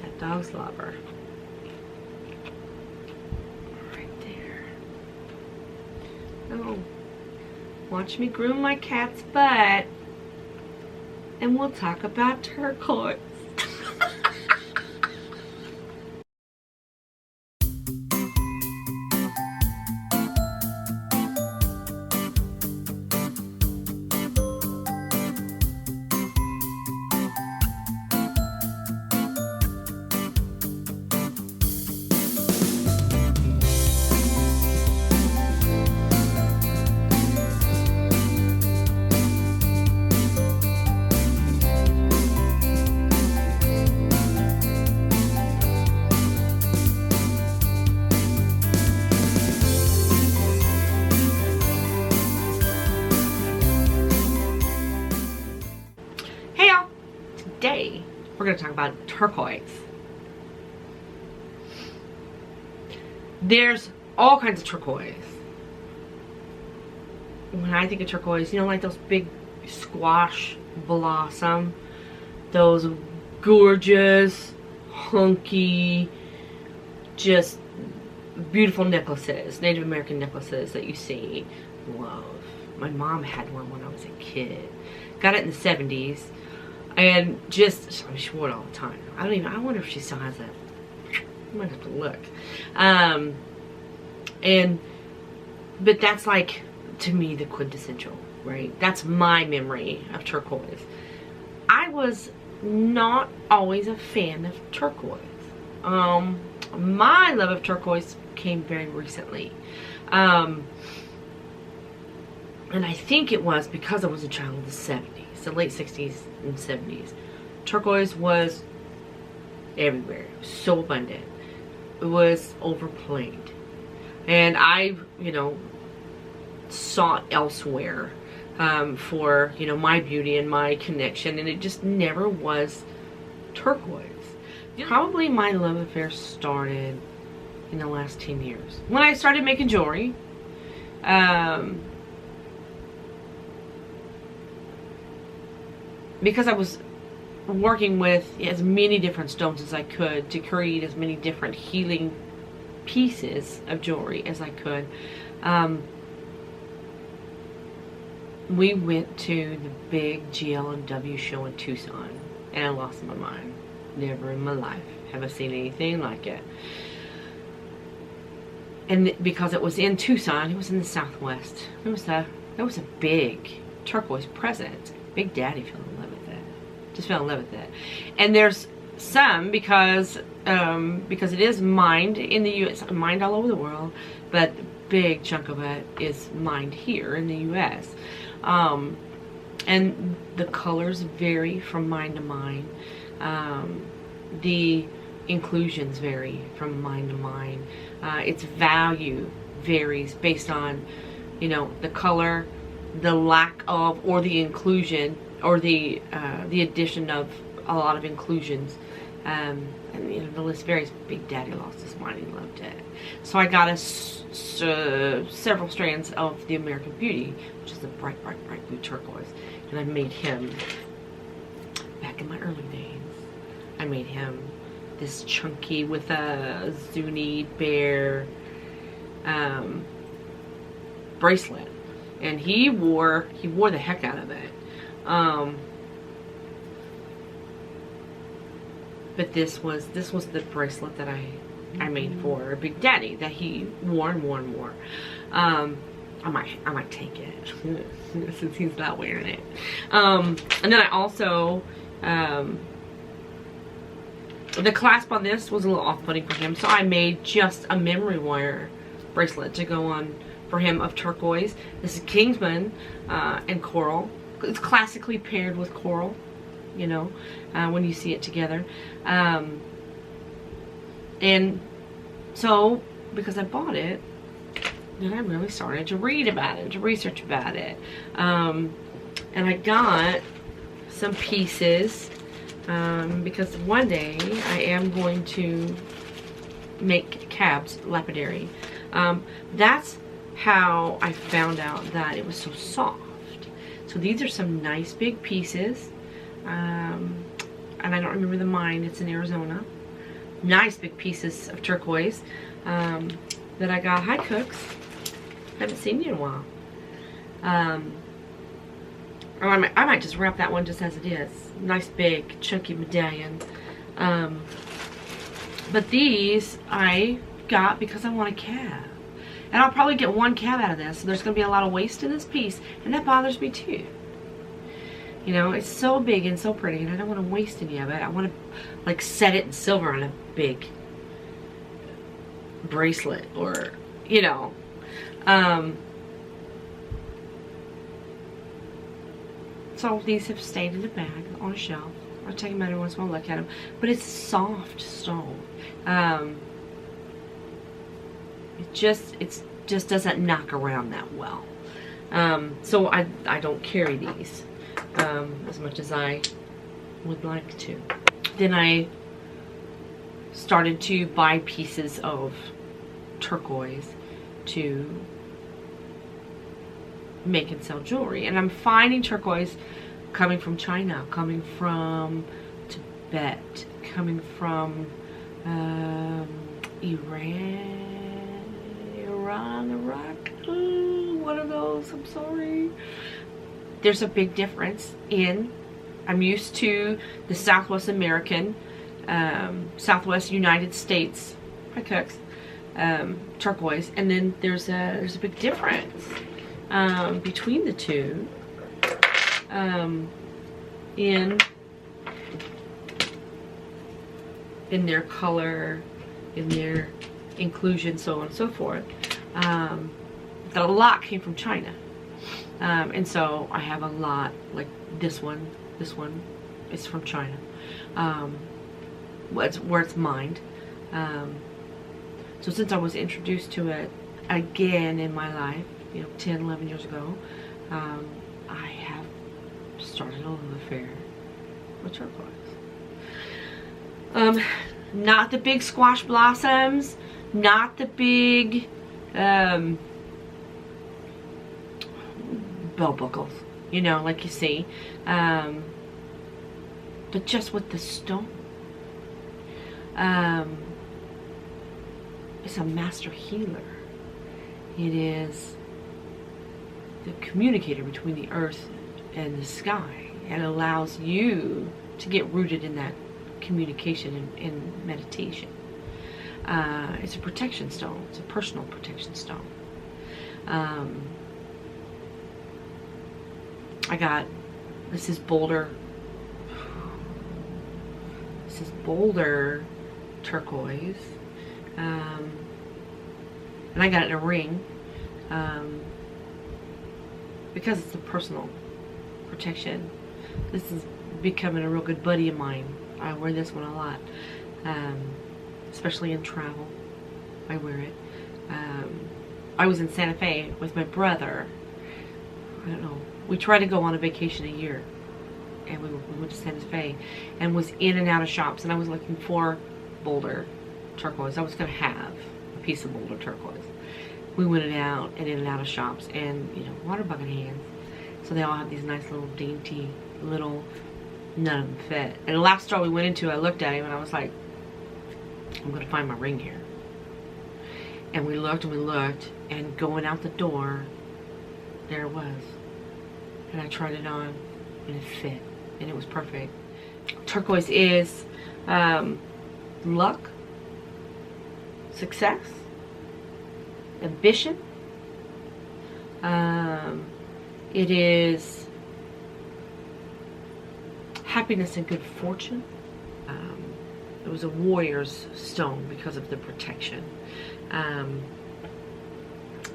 That dog's lover. Right there. Oh. Watch me groom my cat's butt. And we'll talk about turquoise. Today, we're going to talk about turquoise. There's all kinds of turquoise. When I think of turquoise, you know, like those big squash blossom, those gorgeous, hunky, just beautiful necklaces, Native American necklaces that you see. Love. My mom had one when I was a kid. Got it in the 70s. And just, she wore it all the time. I wonder if she still has it. I might have to look. But that's like, to me, the quintessential, right? That's my memory of turquoise. I was not always a fan of turquoise. My love of turquoise came very recently. And I think it was because I was a child of the 70s. The late 60s and 70s. Turquoise was everywhere. It was so abundant. It was overplayed. And I, you know, sought elsewhere for, you know, my beauty and my connection, and it just never was turquoise. Probably my love affair started in the last 10 years. When I started making jewelry, because I was working with as many different stones as I could to create as many different healing pieces of jewelry as I could, we went to the big GL&W show in Tucson, and I lost my mind. Never in my life have I seen anything like it. And because it was in Tucson, it was in the Southwest. That was a big turquoise present. Big Daddy fell in love with it. Just fell in love with it. And there's some because it is mined in the U.S., mined all over the world, but a big chunk of it is mined here in the U.S. And the colors vary from mine to mine. The inclusions vary from mine to mine. Its value varies based on, you know, the color, the lack of, or the inclusion, or the addition of a lot of inclusions. And you know, the list varies. Big Daddy lost his mind. He loved it. So I got several strands of the American Beauty, which is a bright, bright, bright blue turquoise. And I made him, back in my early days, I made him this chunky with a Zuni bear bracelet. And he wore the heck out of it. But this was the bracelet that I made for Big Daddy that he wore and wore and wore. I might take it since he's not wearing it. And then I also the clasp on this was a little off-putting for him, so I made just a memory wire bracelet to go on for him of turquoise. This is Kingsman and coral. It's classically paired with coral, you know, when you see it together. And so, because I bought it, then I really started to read about it, to research about it. And I got some pieces because one day I am going to make cabs lapidary. That's how I found out that it was so soft. So these are some nice big pieces, and I don't remember the mine. It's in Arizona. nice big pieces of turquoise that I got. Hi, Cooks. Haven't seen you in a while. Or I might just wrap that one just as it is. Nice big chunky medallion. But these I got because I want a cab. And I'll probably get one cab out of this. So there's going to be a lot of waste in this piece. And that bothers me too. You know, it's so big and so pretty. And I don't want to waste any of it. I want to like set it in silver on a big bracelet. Or, you know. So these have stayed in the bag on a shelf. I'll take them out every once in a while, look at them. But it's soft stone. It just doesn't knock around that well. So I don't carry these as much as I would like to. Then I started to buy pieces of turquoise to make and sell jewelry. And I'm finding turquoise coming from China, coming from Tibet, coming from Iran, Iraq, one of those, I'm sorry. There's a big difference in, I'm used to the Southwest American, Southwest United States, hi Cooks, turquoise, and then there's a big difference between the two in their color, in their inclusion, so on and so forth. That a lot came from China, and so I have a lot like this one is from China, where it's mined. So since I was introduced to it again in my life, you know, 10, 11 years ago, I have started a little affair with turquoise. Not the big squash blossoms, not the big bell buckles, you know, like you see, but just with the stone. It's a master healer. It is the communicator between the earth and the sky, and allows you to get rooted in that communication and meditation. It's a protection stone. It's a personal protection stone. I got, this is Boulder turquoise, and I got it in a ring because it's a personal protection. This is becoming a real good buddy of mine. I wear this one a lot, especially in travel. I wear it. I was in Santa Fe with my brother. I don't know. We try to go on a vacation a year, and we went to Santa Fe and was in and out of shops, and I was looking for Boulder turquoise. I was going to have a piece of Boulder turquoise. We went in and out of shops, and you know, water bucket hands. So they all have these nice little dainty little, none of them fit. And the last store we went into, I looked at him and I was like, I'm going to find my ring here. And we looked and we looked, and going out the door, there it was. And I tried it on, and it fit, and it was perfect. Turquoise is luck, success, ambition. It is happiness and good fortune. It was a warrior's stone because of the protection.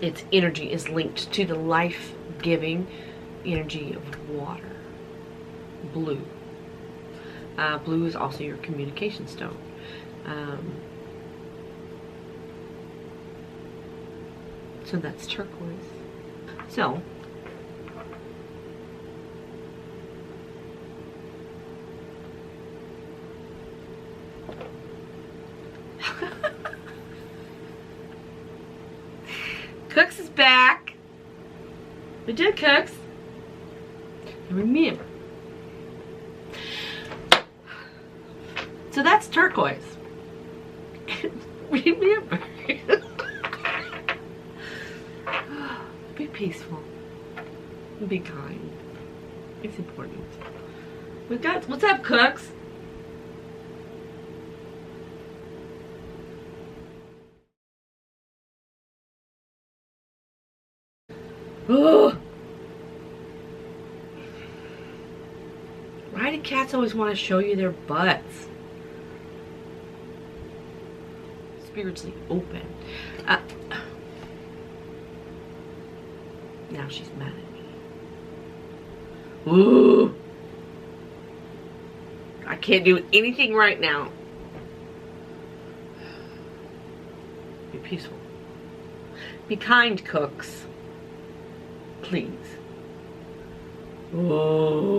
Its energy is linked to the life-giving energy of water. Blue. Blue is also your communication stone. So that's turquoise. So Cooks is back. We did Cooks. And remember. So that's turquoise. Read me a bird. Be peaceful. Be kind. It's important. What's up, cooks? Ugh. Why do cats always want to show you their butts? Spiritually open. Now she's mad at me. Ooh. I can't do anything right now. Be peaceful. Be kind, cooks. Please. Oh.